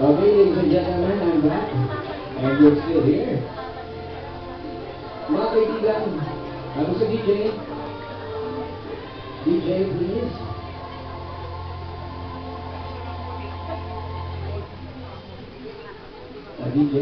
Okay, ladies and gentlemen, I'm back. And you're still here. Mga kaibigan, ano sa DJ? DJ, please. DJ?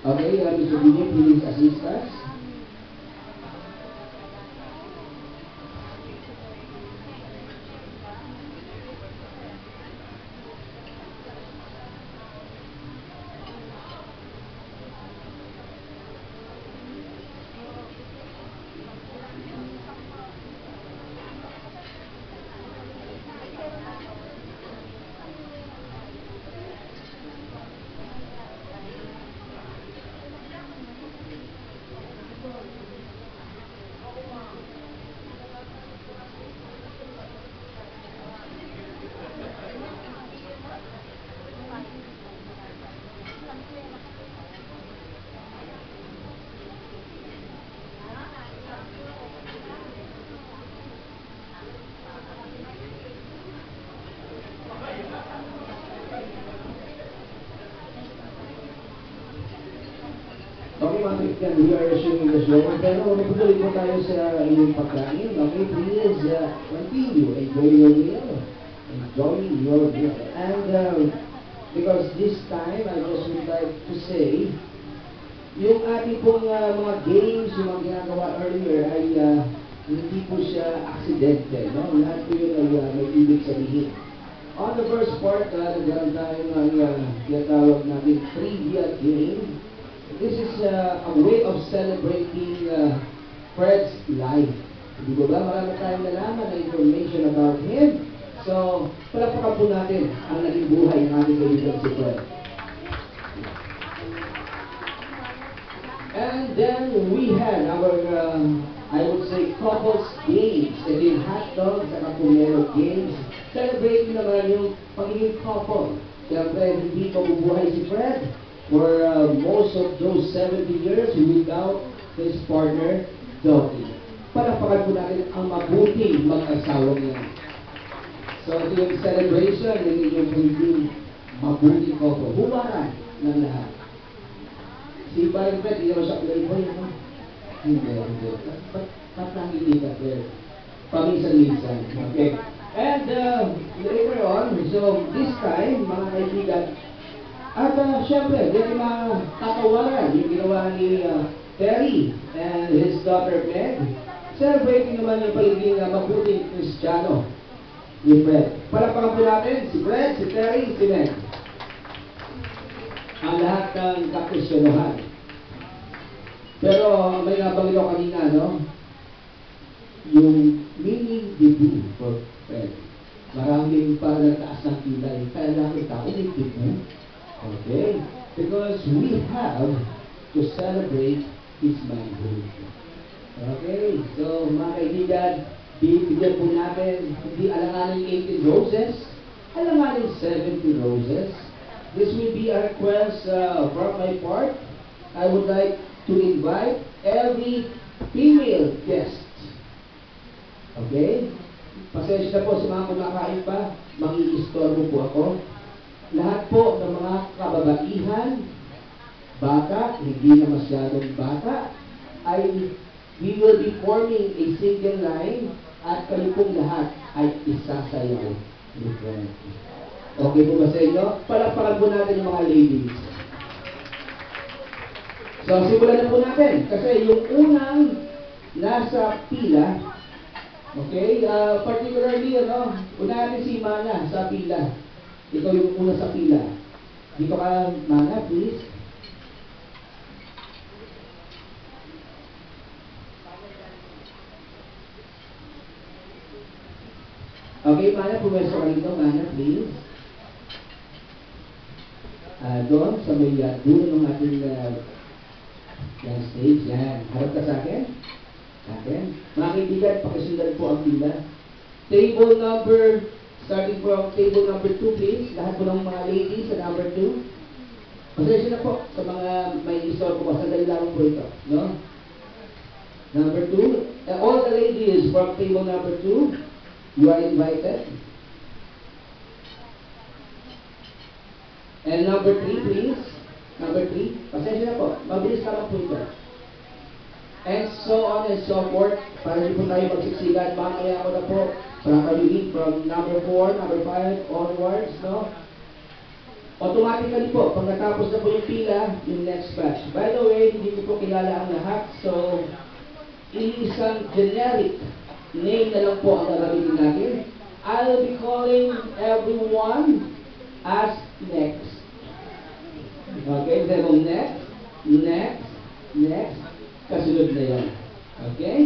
Okay, Mr. DJ, please assist us. Okay, mga kaibigan, we are resuming the show. Pero magputuloy po tayo sa inyong pagkain. Okay, please continue. Enjoy your meal. Enjoy your meal. And because this time, I just would like to say, yung ating pong mga games, yung mga ginagawa earlier, ay hindi po siya aksidente. No? Lahat po yun ay may ibig sabihin. On the first part, nagkaroon tayo ng tinatawag natin trivia game. This is a way of celebrating Fred's life. Di ba ba? Marami tayong nalaman na information about him. So, palakpakan po natin ang naging buhay ng ating kaibigan si Fred. And then we had our, I would say, couples games. Ito yung hotdog sa Kapumero games. Celebrating naman yung pagiging couple. Siyempre, hindi pa bubuhay si Fred for most of those 70 years without his partner, Dottie. Palakpakan po natin ang mabuting mag-asawa niya. So ito yung celebration ng inyong pagiging mabuting couple. Humaran ng lahat. Si Barry Fred, hindi naman siya playboy, no? Hindi. Ba't nakikita, Fred? Paminsan-minsan. Okay. And later on, so this time, mga kaibigan, at syempre, hindi matatawaran yung ginawa ni Terry and his daughter Meg. Celebrating naman yung pagiging mabuting Kristiyano ni Fred. Palakpakan po natin si Fred, si Terry, si Meg. Ang lahat ng kakristiyanohan. Pero may nabanggit ako kanina, no? Yung meaning debut for Fred. Maraming parang taas ng kilay. Kaya namin tao, may debut. Okay? Because we have to celebrate his manhood. Okay? So, mga kaibigan, bibigyan po natin, hindi alanganin 18 roses, alanganin 70 roses. This will be a request from my part. I would like to invite every female guest. Okay? Pasensya na po sa mga kumakain pa, mangi-istorbo po ako. Lahat po ng mga kababaihan, bata, hindi na masyadong bata, ay we will be forming a single line at kayo pong lahat ay isasayaw. Okay po ba sa inyo? Palakpakan po natin yung mga ladies. So, simulan na po natin. Kasi yung unang nasa pila, okay, particularly, unahin si Mana sa pila. Ikaw yung una sa pila. Dito ka, Mana, please. Okay, Mana, pumesto ka dito. Mana, please. Doon, sa may dulo ng ating Yan, stage. Yan. Harap ka sa akin. Akin. Mga kaibigan, pakisundan po ang pila. Table number, starting from table number 2, please. Lahat po ng mga ladies sa number 2. Pasensya na po sa mga may istorbo ko. Sandali lang po ito. No? Number 2. All the ladies from table number 2, you are invited. And number 3, please. Number 3. Pasensya na po. Mabilis lang po ito. And so on and so forth. Para hindi po tayo magsiksikan. Mamaya ako na po. Para kayo from number 4, number 5, onwards, no? Automatically po, pag natapos na po yung pila, yung next batch. By the way, hindi ko po kilala ang lahat. So, isang generic name na lang po ang gagamitin natin. I'll be calling everyone as next. Okay, then next, next, next, kasunod na yan. Okay?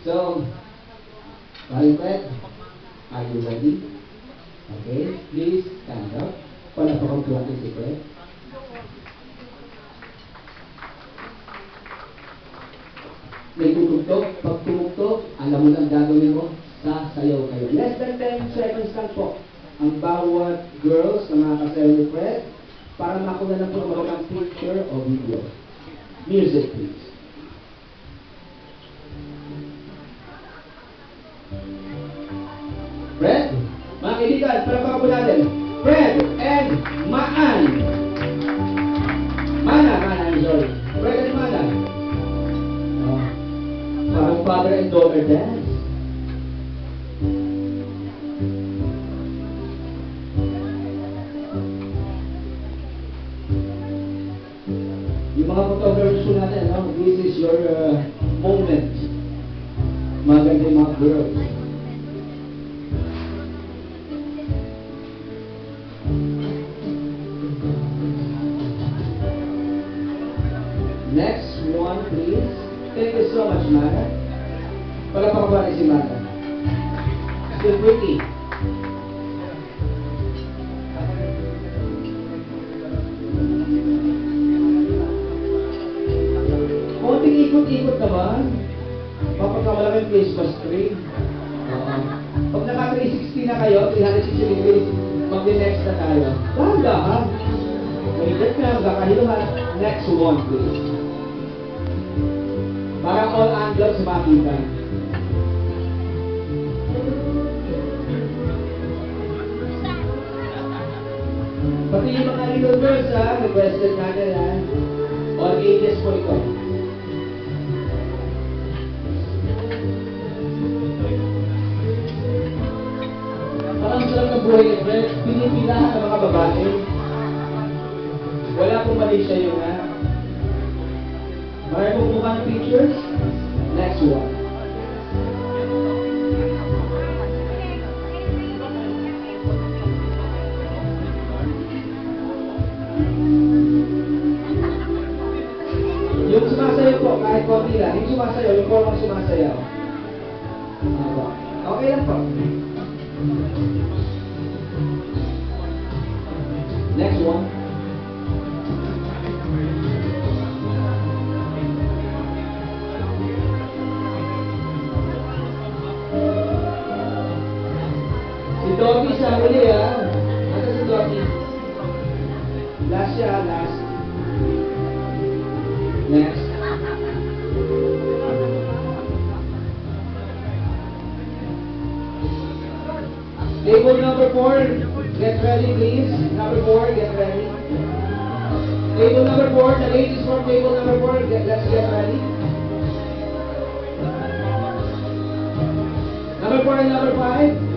So, Alfred, are you ready? Okay, please stand up. Palapakan po natin si Fred. May tumugtog. Pag tumugtog, alam mo lang gagawin mo, sasayaw kayo. Less than 10 seconds lang po ang bawat girls na mga kasayaw ni Fred para makuha na po ng picture o video. Music, please. Fred, mga kaibigan, palapakan po natin. Fred and Maan. Mana, I'm sorry. Fred and Mana. Parang father and daughter dance. Yung mga photographers po natin, no? This is your moment. Maganda yung mga girls. Next one, please. Thank you so much, Mara. Palapakang ba si Mara? Still pretty. Konting ikot-ikot naman. Mapagkamalaking Christmas tree. Pag naka 360 na kayo, 360 degrees, mag-next na tayo. Dahan-dahan. Mahigit na, magkakahiluhan. Next one, please. Parang all angles makita. Pati yung mga little girls requested natin all ages po ito. Parang sarap na buhay ni Fred. Pinipilahan ng mga babae. Wala pong mali siya yun Marami pong mukha ng pictures. Next one. Yung sumasayaw po, kahit konti lang. Yung sumasayaw, yung korong sumasayaw. Okay lang po. Next one. Doggy sa huli Ano si Doggy? Last siya, last. Next. Table number 4, get ready please. Number 4, get ready. Table number 4, the ladies from table number 4, let's get ready. Number 4 and number 5.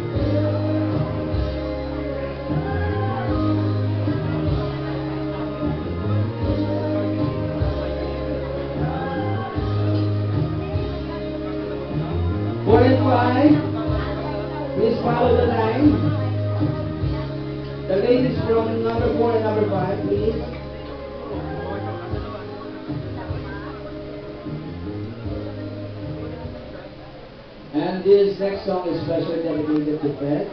Please follow the line. The ladies from number 4 and number 5, please. And this next song is specially dedicated to Fred.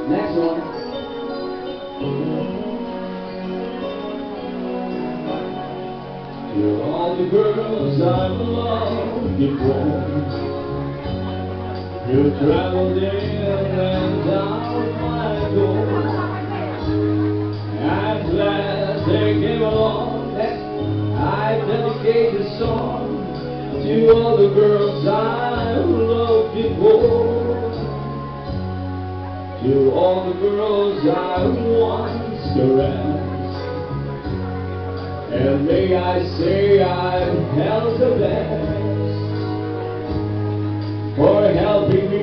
Next one. girls I've loved before. You traveled in and out my door. I'm glad they came along. I dedicate this song to all the girls I've loved before. To all the girls I once caressed. And may I say I've held the best for helping me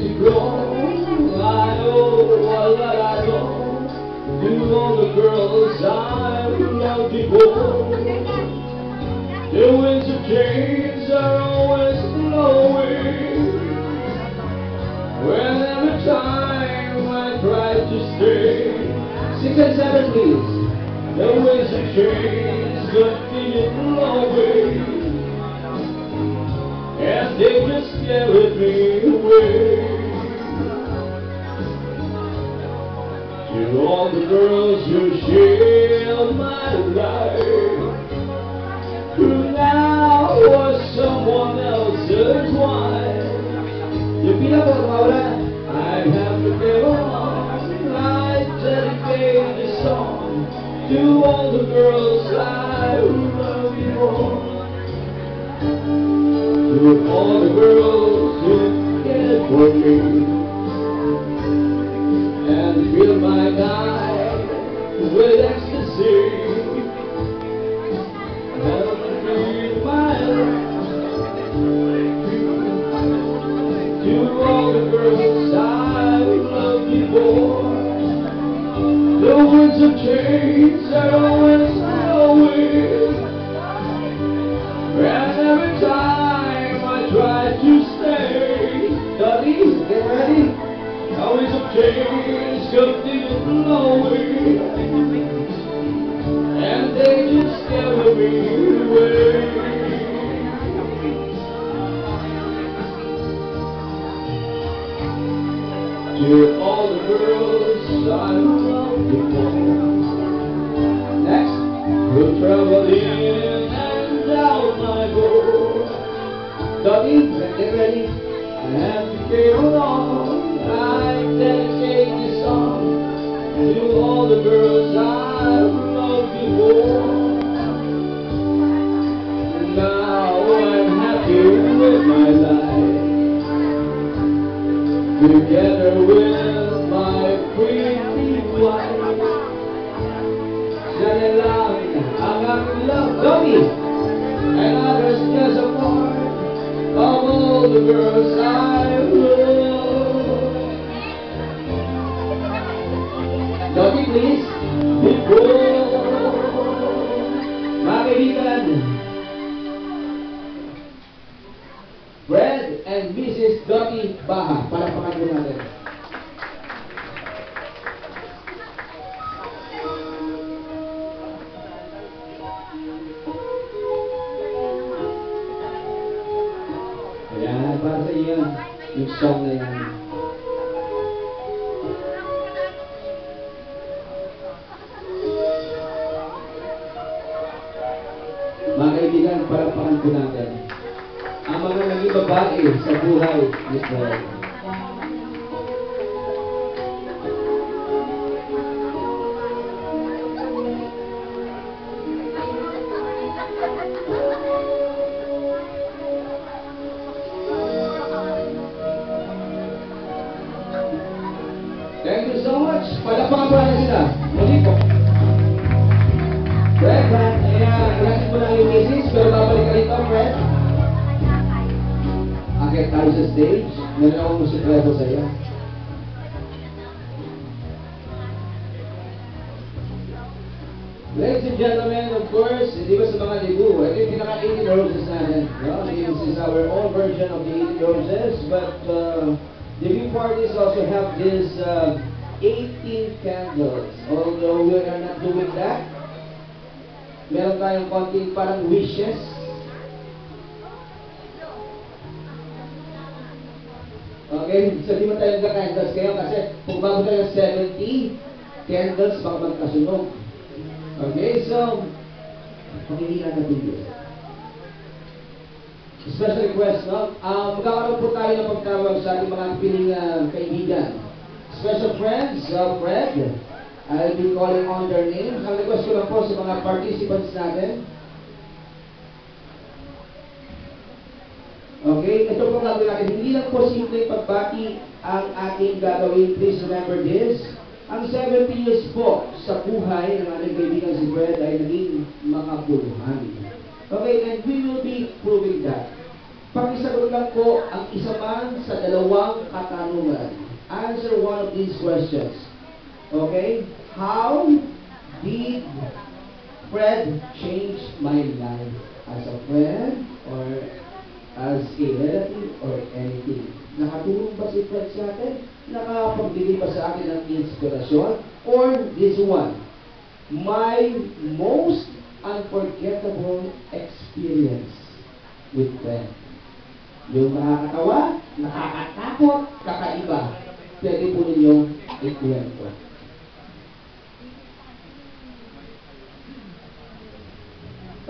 to grow. I owe all that I know to all the girls I've loved before. The winds of change are always blowing. When every time I try to stay. 6 and 7, please. The winds of change continue blowing, and they just carried me away. To all the girls who shared my life, who now are someone else's wife. Yung pila po, Maura. I have to give on. I dedicate this song to all the girls I love before. To all the girls who cared for me and filled my night with ecstasy. Help me my life. To all the girls I loved before. The winds of change are always blowing, and every time I try to stay, Dottie, get ready. the winds of change continue blowing, and they just carry me away. To all the girls I loved before. Next. Who traveled in and out my door. Dottie, get ready. And came along. I dedicate this song to all the girls I've loved before. Now I'm happy with my life, together with my pretty wife. Sana lang ang aking love, Dottie. And others just a part of all the girls I love Dottie, please. before. Mga kaibigan, Fred and Mrs. Dottie Baha. Palakpakan po natin. Ayan, para sa iyo yung song na yan. Mga kaibigan, palakpakan po natin ang mga naging babae sa buhay ni Fred. Thank you so much. Palakpakan po natin sila. Muli po. Fred, ayan, ilasin mo lang yung misis, pero babalik ka rito, Fred. Akit tayo sa stage. Meron akong musikreto sa iyo. Ladies and gentlemen, of course, hindi ba sa mga debut, ito yung pinaka-18 roses natin. No? This is our own version of the 18 roses, but debut parties also have this 18 candles. Although we are not doing that, meron tayong konting parang wishes. Okay, so di mo tayo nagka-candles kayo kasi kung bago tayo 70 candles, baka magkasunog. Okay, so pakinggan natin yun. Special request, no? Magkakaroon po tayo ng pagtawag sa ating mga piling kaibigan. Special friends, Fred, I'll be calling on their names. Ang request ko lang po sa mga participants natin. Okay, ito po gagawin natin. Hindi lang po simple pagbati ang ating gagawin. Please remember this. Ang 70 years po sa buhay ng ating kaibigan si Fred ay naging makabuluhan. Okay, and we will be proving that. Pakisagot lang po ang isa man sa dalawang katanungan. Answer one of these questions. Okay? How did Fred change my life? As a friend or as a relative or anything? Nakatulong ba si Fred sa atin? Nakapagbigay ba sa atin ng inspirasyon? Or this one, my most unforgettable experience with Fred. Yung nakakatawa, nakakatakot, kakaiba. Pwede po ninyong ikwento.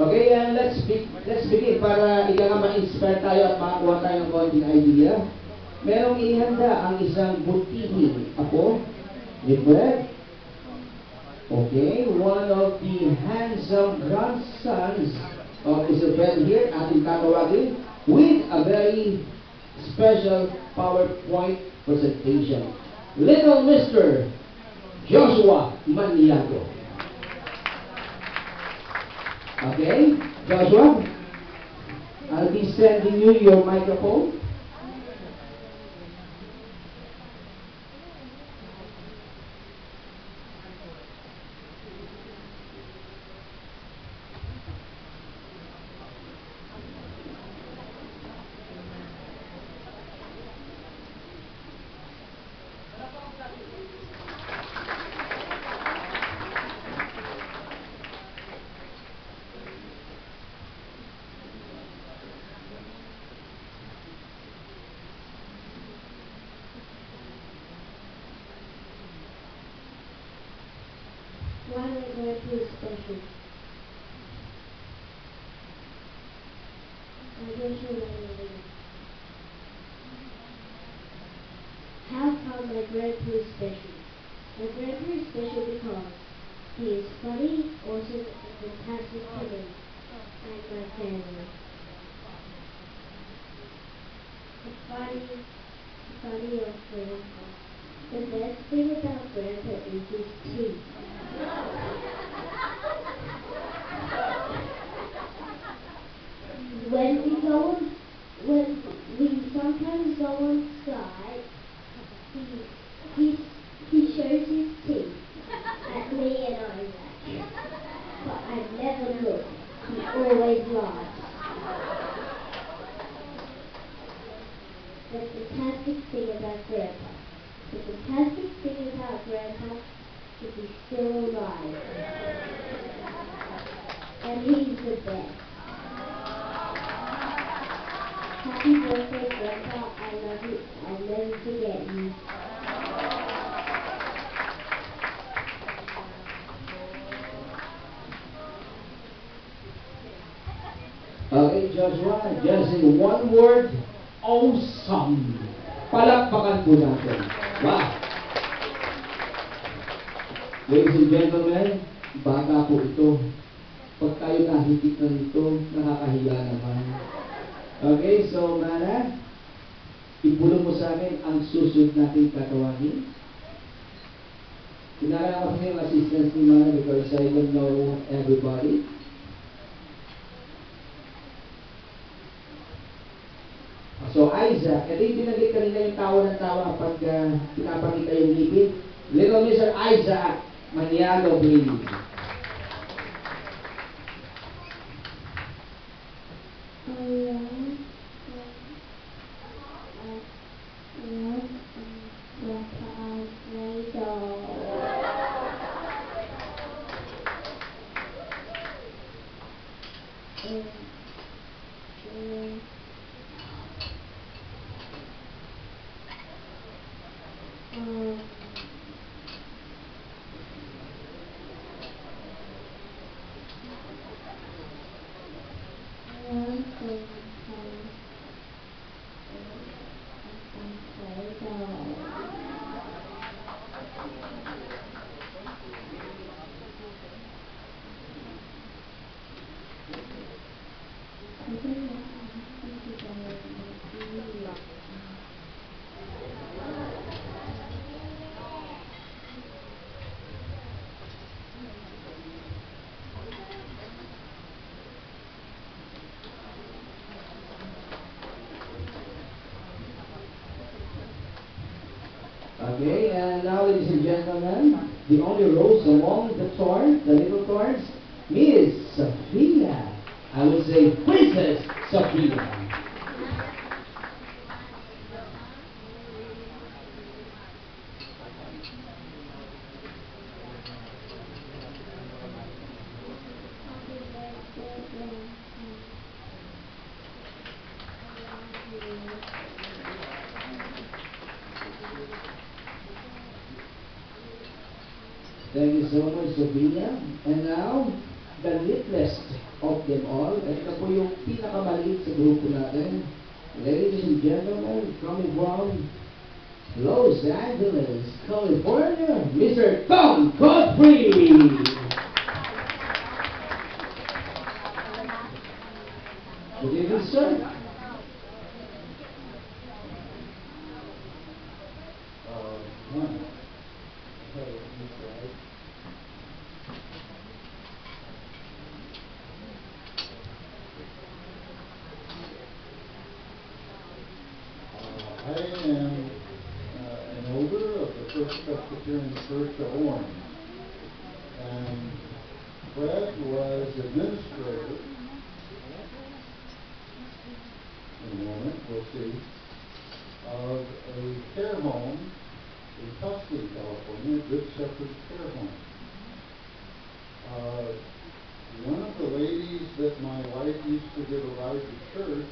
Okay, and let's begin para ika nga ma-inspire tayo at makakuha tayo ng konting idea. Merong ihanda ang isang butihing apo ni Fred. Okay, one of the handsome grandsons of Mr. Fred here, ating tatawagin with a very special PowerPoint presentation. Little Mr. Joshua Maniago. Okay, Joshua, I'll be sending you your microphone. Why am I going to be special? I'm going to remember. How come my grandpa is special? My grandpa is special because he is funny, awesome, and fantastic to me and my family. The funny of Grandpa. The best thing about Grandpa is his teeth. When we sometimes go on Skype, he shows his teeth at me and Isaac. But I never look. He always laughs. The fantastic thing about Grandpa. The fantastic thing about Grandpa is he's still alive. And he's the best. Happy birthday, Grandpa. I love you. I'll never forget you. Okay, Joshua, just in one word, awesome. Palakpakan po natin. Wow! Ladies and gentlemen, bata po ito. Pag tayo nahitik na nito, nakakahiya naman. Okay, so Mana, ipulong mo sa akin ang susunod natin tatawagin. Kinala ko yung assistance ni Mana because I don't know everybody. So Isaac, ito yung binagay kanina yung tawa ng tawa pag pinapakita yung ngipin. Little Mr. Isaac Maniago, please. Okay, and now, ladies and gentlemen, the only rose among the little thorns, Miss Sophia. I would say Princess Sophia. Happy birthday, Grandma. Thank you so much, Sophia. And now, the littlest of them all. Ito po yung pinakamaliit sa grupo natin. Ladies and gentlemen, coming from Los Angeles, California, Mr. Tom Godfrey. Good evening, sir. One. Okay, this side. I am an elder of the First Presbyterian Church of Orange, and Fred was administrator. In a moment, we'll see, of a care home in Tustin, California, Good Shepherd Care Home. One of the ladies that my wife used to give a ride to church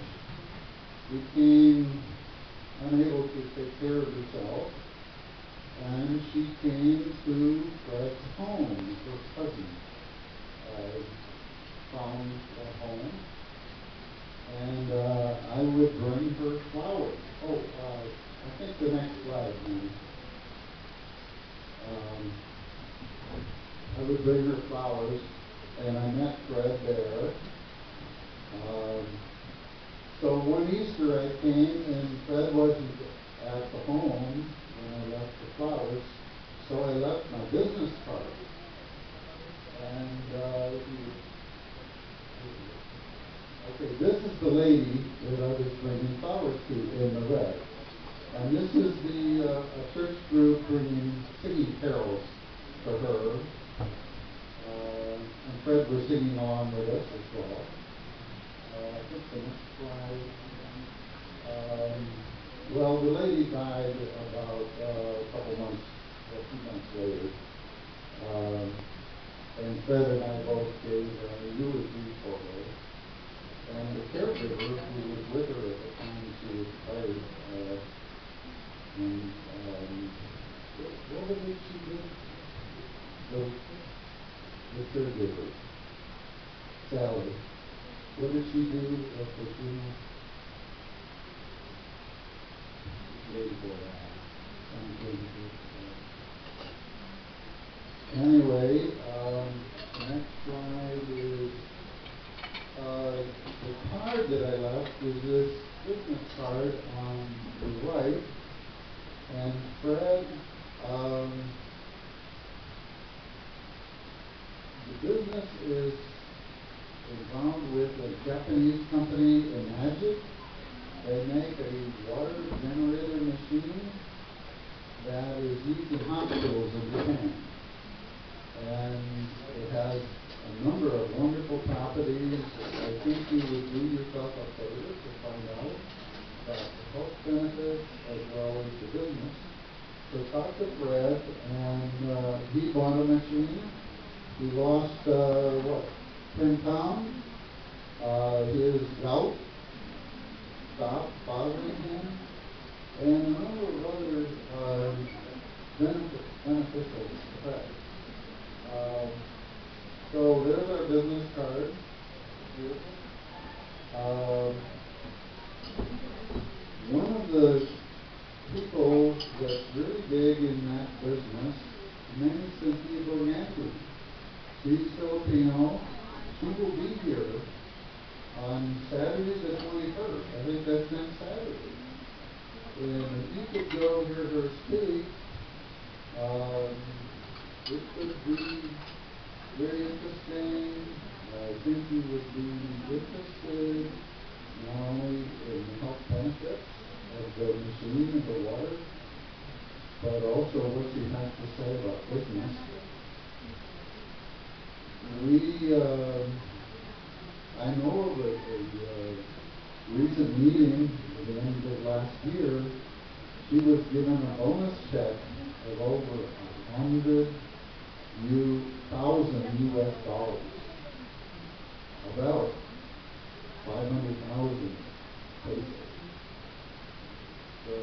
became unable to take care of herself, and she came to Fred's home. Her cousin found a home, and I would bring her flowers. Oh, I think the next slide, please. I would bring her flowers, and I met Fred there. So one Easter I came, and Fred wasn't at the home when I left the flowers, so I left my business card. And okay, this is the lady that I was bringing flowers to in the red. And this is the a church group bringing singing carols for her. And Fred was singing along with us as well. I think the next slide. Well, the lady died about a few months later. And Fred and I both gave a eulogy for her. And the caregiver who was with her at the time she was retired, what was it she did? The caregiver, Sally. What did she do at the funeral? Lady boy. Anyway, the next slide is the card that I left is this business card on the right, and Fred, the business is involved with a Japanese company in Magic. They make a water generator machine that is used in hospitals in Japan. And it has a number of wonderful properties. I think you would do yourself a favor to find out about the health benefits as well as the business. So talk to Fred, and he bought a machine. He lost, 10 pounds. His gout stopped bothering him, and a number of other beneficial effects. So there's our business card. One of the people that's really big in that business, her name is Cynthia Boyanti. She's Filipino. She will be here on Saturday the 21st. I think that's next Saturday. And if you could go hear her speak, it could be very interesting. I think you would be interested not only in the health benefits of the machine and the water but also what she has to say about business. I know of a recent meeting at the end of last year. She was given a bonus check of over $100,000 US, about 500,000 pesos. So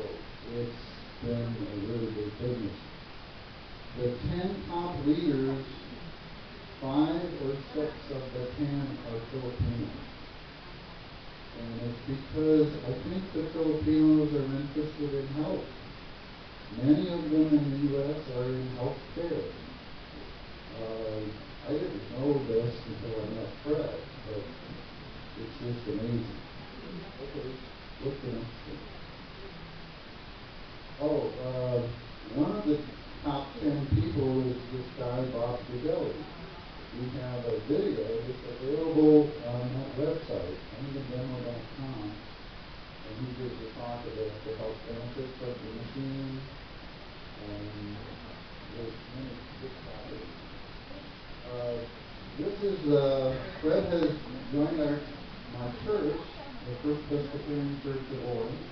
it's been a really big business. The 10 top leaders, 5 or 6 of the 10 are Filipinos. And it's because I think the Filipinos are interested in health. Many of them in the U.S. are in health care. I didn't know this until I met Fred, but it's just amazing. Okay, what's the next thing? One of the top 10 people is this guy, Bob Fidelli. We have a video that's available on that website, endedemo.com, and he gives a talk about the health benefits of the machine, and there's many good topics. This is, Fred has joined my church, the First Presbyterian Church of Orange.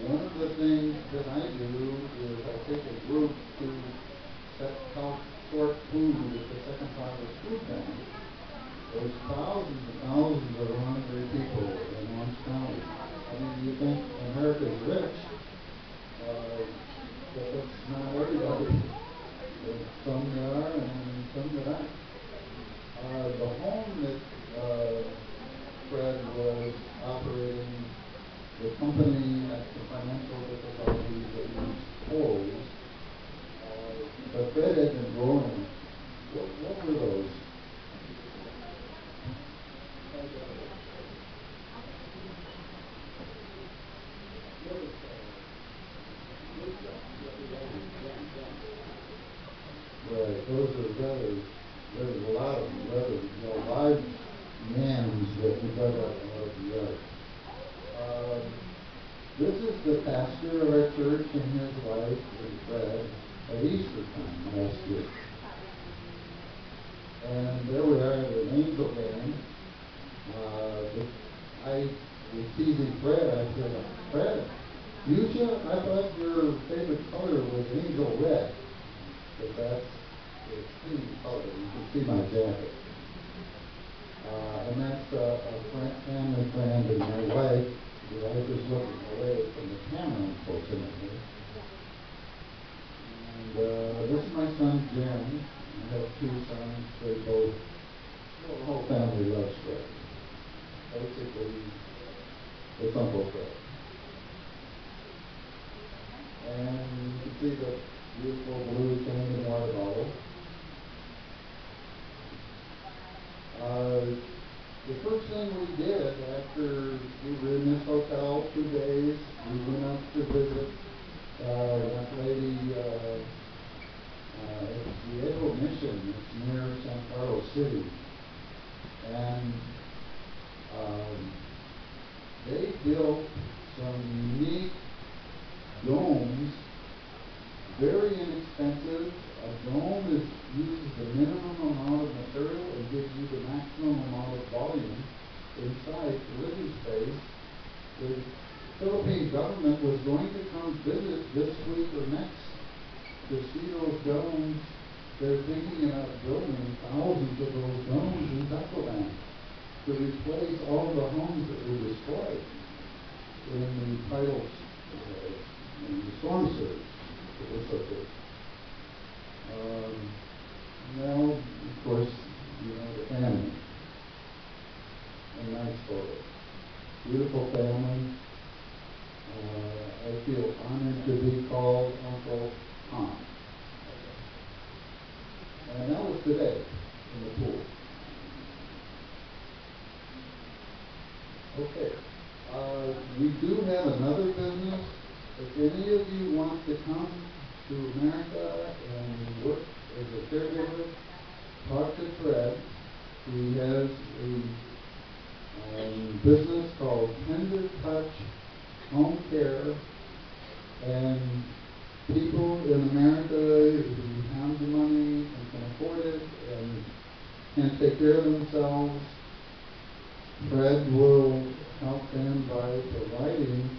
One of the things that I do is I take a group to sort food at the Second Harvest Food Bank. There's thousands and thousands of hungry people in Orange County. I mean, you think America's rich, but that's not everybody. There's some that are and some that aren't. The home that Fred was operating, the company had some financial difficulties that was closed, but Fred had been growing. What were those? Right, those are letters. There's a lot of letters, live yams that we got out of the yard. This is the pastor of our church and his wife and Fred at Easter time last year. And there we are at an angel band. I was teasing Fred. I said, Fred, fuchsia? I thought your favorite color was angel red. But that's the team color. You can see my jacket. And that's a family friend and my wife. The wife is looking away from the camera, unfortunately. And this is my son, Jim. I have 2 sons. They both, the whole family loves Fred. Basically, it's Uncle Fred. And you can see the beautiful blue Canadian water bottle. The first thing we did after we were in this hotel 2 days, we went up to visit that lady at the Diego Mission. It's near San Carlos City. And they built some unique domes, very inexpensive. A dome uses the minimum amount of material and gives you the maximum amount of volume inside the living space. The Philippine government was going to come visit this week or next to see those domes. They're thinking about building thousands of those domes in Tacloban to replace all the homes that were destroyed in the tidal, in the storm surge that was so big. Now, of course, you know the family. A nice photo. Beautiful family. I feel honored to be called Uncle Tom. And that was today in the pool. Okay. We do have another business. If any of you want to come to America and work as a caregiver, talk to Fred. He has a business called Tender Touch Home Care, and people in America who have the money and can afford it and can take care of themselves, Fred will help them by providing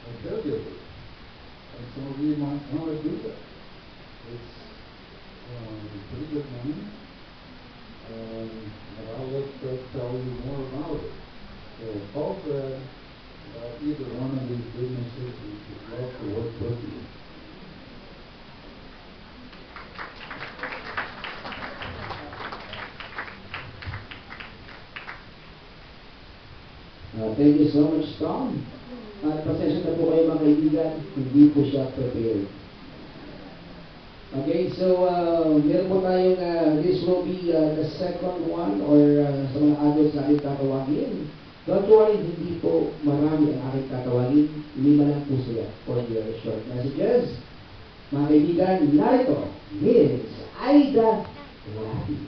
a caregiver. And some of you might want to do that. It's pretty good money. But I'll let Fred tell you more about it. So call Fred about either one of these businesses. We'd love to work with you. Thank you so much, Tom. At pasensya na po kayo mga kaibigan, hindi po siya prepared. Okay, so meron po tayong, this will be the second one or sa mga adults na aking tatawagin. Don't worry, hindi po marami ang aking tatawagin. 5 lang po sila for your short messages. Mga kaibigan, narito, Miss Aida Lapid.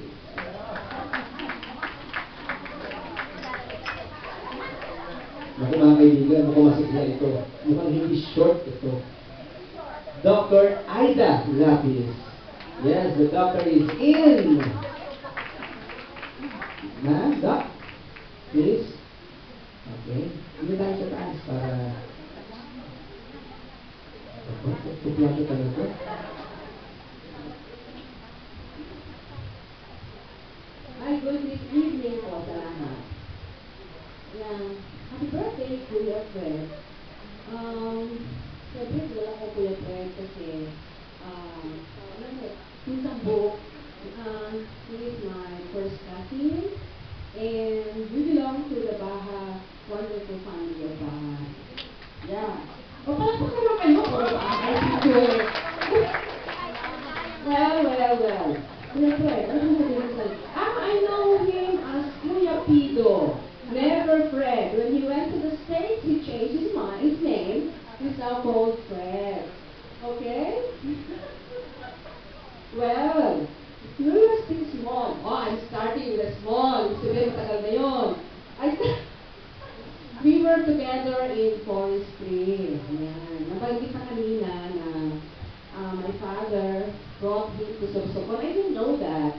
Naku mga kaibigan, mukhang masigla ito. Mukhang hindi short ito. Dr. Aida Lapid. Yes, the doctor is in. Na, Doc? Please? Okay. Hindi tayo sa taas para... Tuplato tayo ito. Hi, good evening po sa lahat. Happy birthday, Kuya Fred. Siyempre, wala ko Kuya Fred kasi Pinsan Book, he is my first cousin and we belong to the Baha wonderful family of Baha. Yeah. O, pala po naman kayo po Baha. Well. Kuya Fred, ano mo sabihin sa I know him as Kuya Pido. Never Fred. When he went to the States, he changed his name. He's now called Fred. Okay? Well, you are still small. Oh, I'm starting with a small. Sabihin, matagal na yun. We were together in forestry. Ayan. Nabanggit na kanina na my father brought him to Sorsogon. I didn't know that.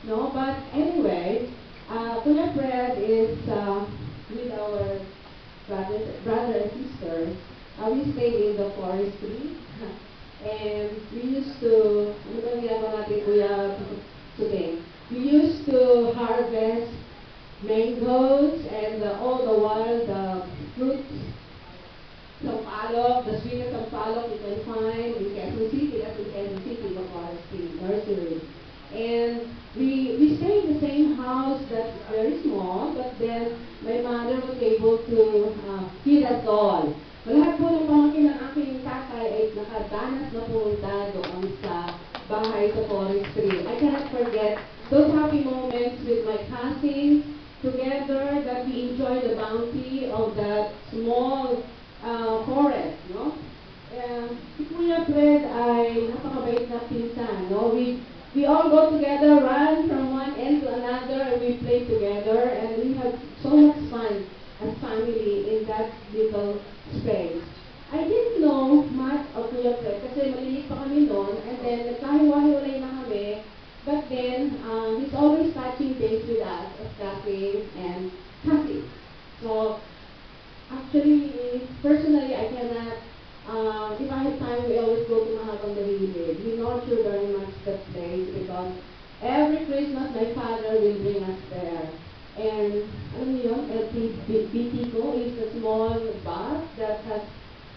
No, but anyway, Kuya Fred is with our brother and sister. We stayed in the forestry. And we used to, ano ba ginagawa natin, Kuya Suting? We used to harvest mangoes and all the wild fruits, sampalok, the sweetest sampalok you can find in Quezon City. That's in Quezon City, the forestry nursery. And we stayed in the same house that's very small, but then my mother was able to feed us all. Lahat po ng pamangkin ng aking tatay ay nakadanas na pumunta doon sa bahay sa forestry. I cannot forget those happy moments with my cousins together that we enjoy the bounty of that small forest, no? Si Kuya Fred ay napakabait na pinsan, no? We all go together, run from one end to another, and we play together, and we have so much fun as family in that little space. I didn't know much of Kuya Fred kasi maliliit pa kami noon, and then nagkahiwa-hiwalay na kami, but then he's always touching base with us as Kathy and Kathy. So, actually, personally, I cannot, if I have time, we always go to Mahabang the village. We nurture very much that place because every Christmas, my father will bring us there. And, alam niyo yun, BTCO is a small bus that has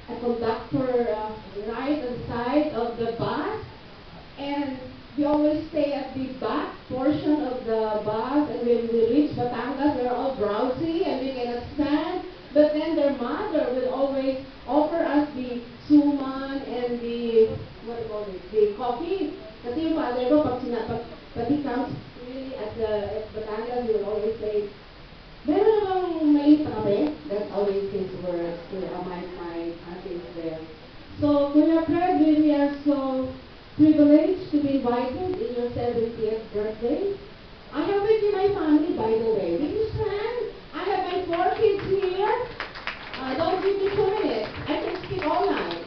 a conductor right on the side of the bus. And we always stay at the back portion of the bus, and when we reach Batangas, we're all drowsy and we cannot stand. But then their mother will always offer us the suman and the, what do you call it, the coffee. Kasi yung father ko, pag he comes really at Batangas, he will always say, meron bang maliit na kape? That's always his words to my aunties there. So, Kuya Fred, we are so privileged to be invited in your 70th birthday. I have with you my family, by the way. Will you stand? I have my 4 kids here. Don't give me 2 minutes. I can speak all night.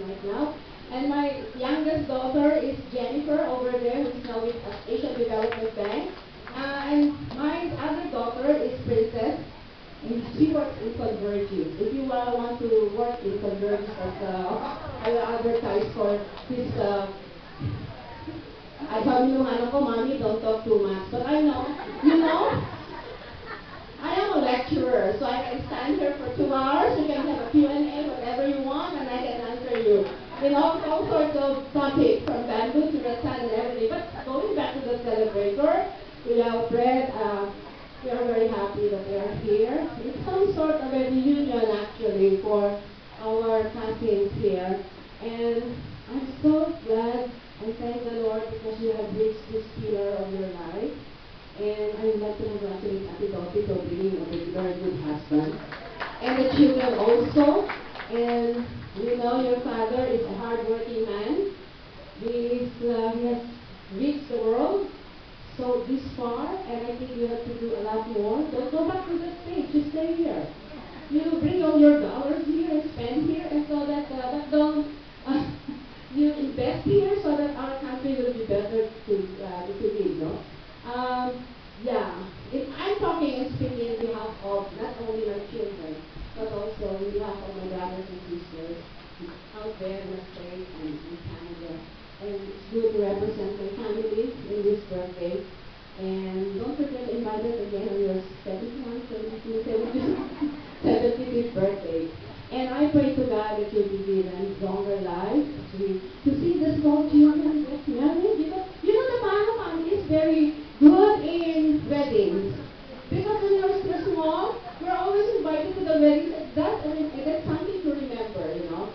right now. And my youngest daughter is Jennifer over there, who's now with Asian Development Bank. And my other daughter is Princess, and she works in Convergys. If you want to work in Convergys, I will advertise for this. I sabi nung ano ko, Mommy, don't talk too much. But I know, you know, I am a lecturer, so I can stand here for 2 hours. You can have a Q&A, whatever you want, and I can answer you. You know, all sorts of topics, from bamboo to rattan and everything. But going back to the celebrator, we have Fred. We are very happy that they are here. It's some sort of a reunion, actually, for our cousins here. And I'm so glad and thank the Lord because you have reached this pillar of your life. And I would like to congratulate Ate Dottie for bringing a very good husband. And the children also. And you know your father is a hard-working man. He has reached the world so this far, and I think you have to do a lot more. Don't go back to the States, just stay here. You bring all your dollars here and spend here, and so that you invest here so that our country will be better to live, no? Yeah, I'm talking and speaking on behalf of not only my children, but also on behalf of my brothers and sisters out there in the States and in Canada. And it's good to represent my family in this birthday. And don't forget to invite us again on your 75th birthday. And I pray to God that you'll be given longer life to see the small children get married. You know the Mano family is very good in weddings. Because when you're still small, we're always invited to the weddings. That's something to remember, you know.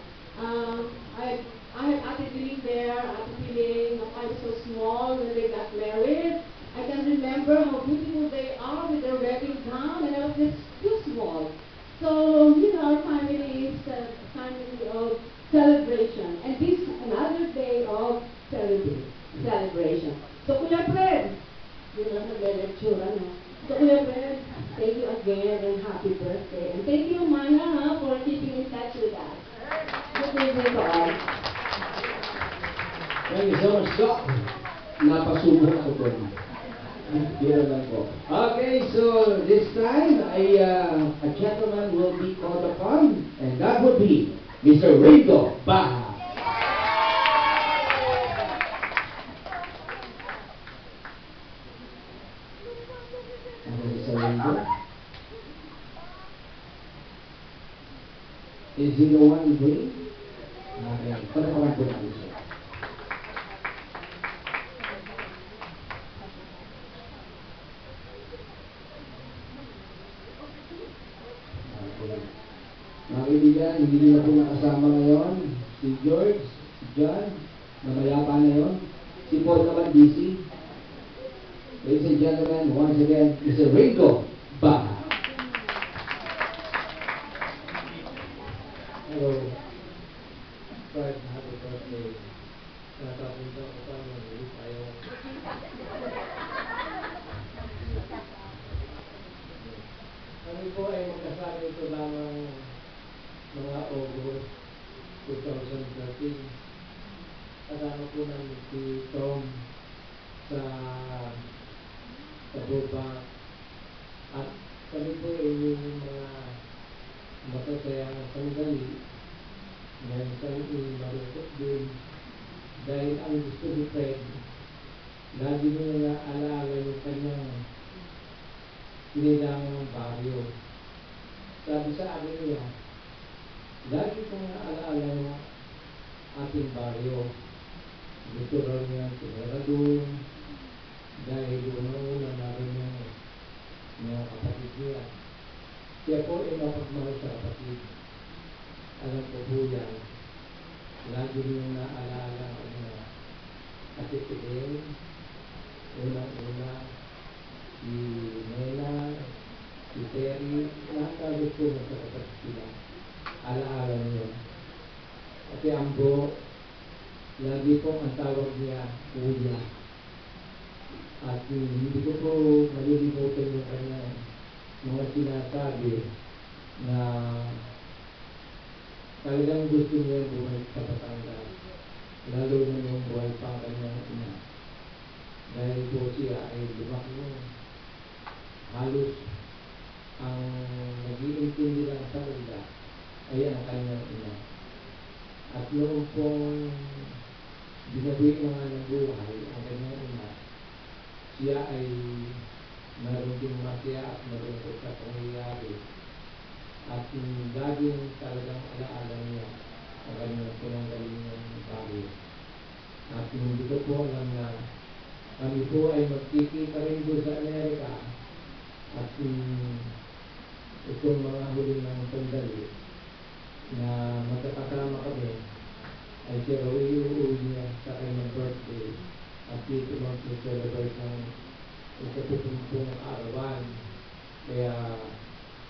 I have Ate Dilling there, Ate Piling. I was so small when they got married. I can remember how beautiful they are with their wedding gown, and I was just too small. So, you know, our family is a family of celebration. And this is another day of celebration. So, Kuya Fred, you know, nag-lecture, ano. So, Kuya Fred, thank you again and happy birthday. And thank you, Mana, for keeping in touch with us. Good evening to all. Thank you so much, Doc. Napasubo ako po. Yun lang po. Okay, so this time, a gentleman will be called upon, and that would be Mr. Ringo Baha. Mr. Ringo? Is he the one doing? Okay, panapawan po natin siya. Mga kaibigan, hindi nila po nakasama ngayon si George, si John, na mayapa na yun. Si Paul naman busy. Ladies and gentlemen, once again, Mr. Ringo Baha. Hello. Fred, happy birthday. Nakapunta ko pa ng ulit tayo. Kami po ay magkasama ito lamang mga August 2013. Kasama po namin si Tom sa Tabuba. At kami po ay yung mga matasayang sandali na sandali marupot din dahil ang gusto ni Fred lagi niya naalala yung kanyang nilang baryo. Sabi sa akin niya, lagi kong naalala yung ating baryo. Gusto raw niya tumira doon dahil una-una namin yung mga kapatid niya. Siya po ay mapagmahal sa kapatid. Alam ko po yan. Lagi niyong naalala ang mga Ate Fidel, unang-una, si Nela, si Terry, nakakabot po na sa kapatid sila. Alaala niyo. Ate Ambo, lagi po ang tawag niya, Kuya. At hindi ko po malilimutan yung kanyang mga sinasabi na talagang gusto niya buhay pa patanda. Lalo na yung buhay pa kanyang ina. Dahil po siya ay lumaki mo. Halos ang nag-iintindi lang sa kanila ay ang kanyang ina. At noong pong binabuhi na nga ng buhay ang kanyang ina, siya ay meron din masaya at malungkot sa pangyayari. At laging talagang alaala niya ang kanyang pinanggaling ng bago. At hindi ko po alam na kami po ay magkikita rin doon sa Amerika. At itong mga huli ng sandali na magkakasama kami ay siya raw iuwi niya sa kanyang birthday at dito mag-celebrate ng ikapupuntong arawan. Kaya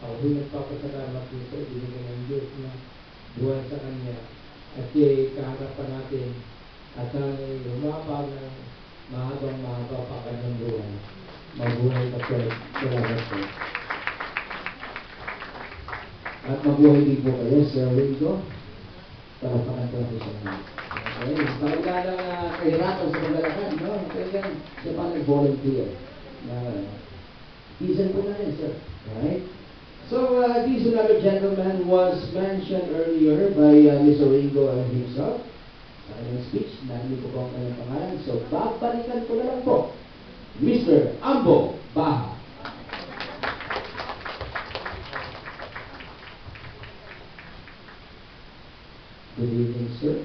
ako nagpapasalamat din sa ibigay ng Diyos na buwan sa kanya at kaharap pa natin at sana'y humaba ng mahaba pa kanyang buwan. Mabuhay ka po. Salamat po. At mabuhay din po kayo, Sir Ringo. Parapakan po natin siya. Okay. Pakagla ng kahirapan sa paglalakad, no? Kaya siya pa nag-volunteer. Season po na rin, sir. Right? So, this another gentleman was mentioned earlier by Mr. Ringo himself. Sa kanyang speech, narinig ko po ang kanyang pangalan. So, babalikan ko na lang po. Mr. Ambo Baha. Good evening, sir.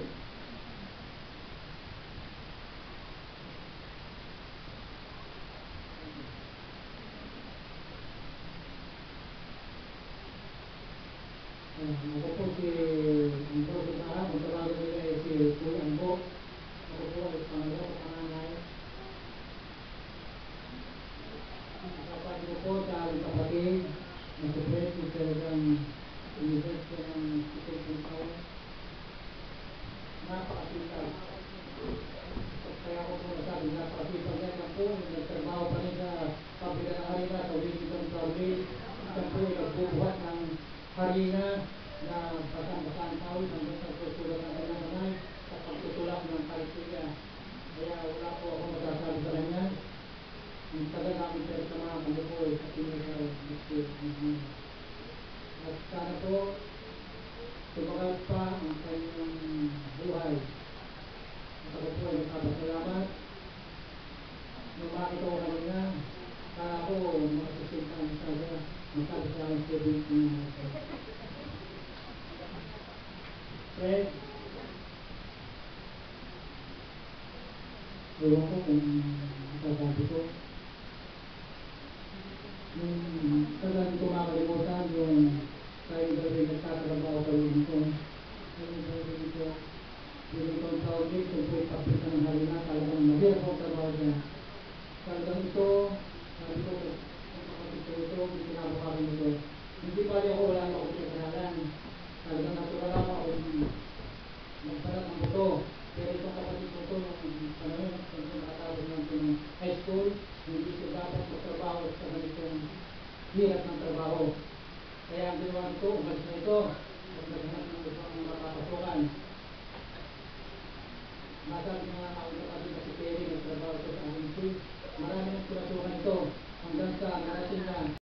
Ako po si Ambo Baha, kung tawagin nila ay si Kuya Ambo. Ako po ay pangalawa sa panganay. Kapatid ko po sa aking kapatid, na si Fred, si talagang University ng Philippine Power. Napakasipag. Kaya ako po nasabi, napakasipag niya lang po, nagtrabaho pa rin sa pabrika ng harina sa Winston Province. Siya po ay nagbubuhat ng harina na pasang-pasang tawid hanggang sa susulat ng kanyang nanay sa pagtutulak ng kalsika. Kaya wala po ako masasabi sa kanya. Ang tagal namin pero sa mga kamukoy sa Pinay at sana po tumagal pa ang kanyang buhay. At ako po ay nagpapasalamat. Nung makita ko kanina, kaya ko makasusin ka ang saga magsabi sa aking sibig ng Fred, ewan ko kung masasabi ko. Nung talagang kumakalimutan yung tayo dalawa nagtatrabaho sa Wellington. Wellington Project, kung po ipapita ng harina, talagang mahirap ang trabaho niya. Talagang ito, sabi ko, kung kapatid ko ito, pinabukarin ito. Hindi pa rin ako, wala na ako pinaganalan. Talagang natural ako magpalat ng buto. Pero itong kapatid ko ito, nung panahon, kung nakatapos natin ng high school, hindi siya dapat magtrabaho sa ganitong hirap ng trabaho. Kaya ang ginawa nito, umalis na ito, at naghanap ng ibang makapasukan. Masabi nga ako kapatid na si Perry, nagtrabaho ito sa agency. Marami ng pinasukan ito hanggang sa narating na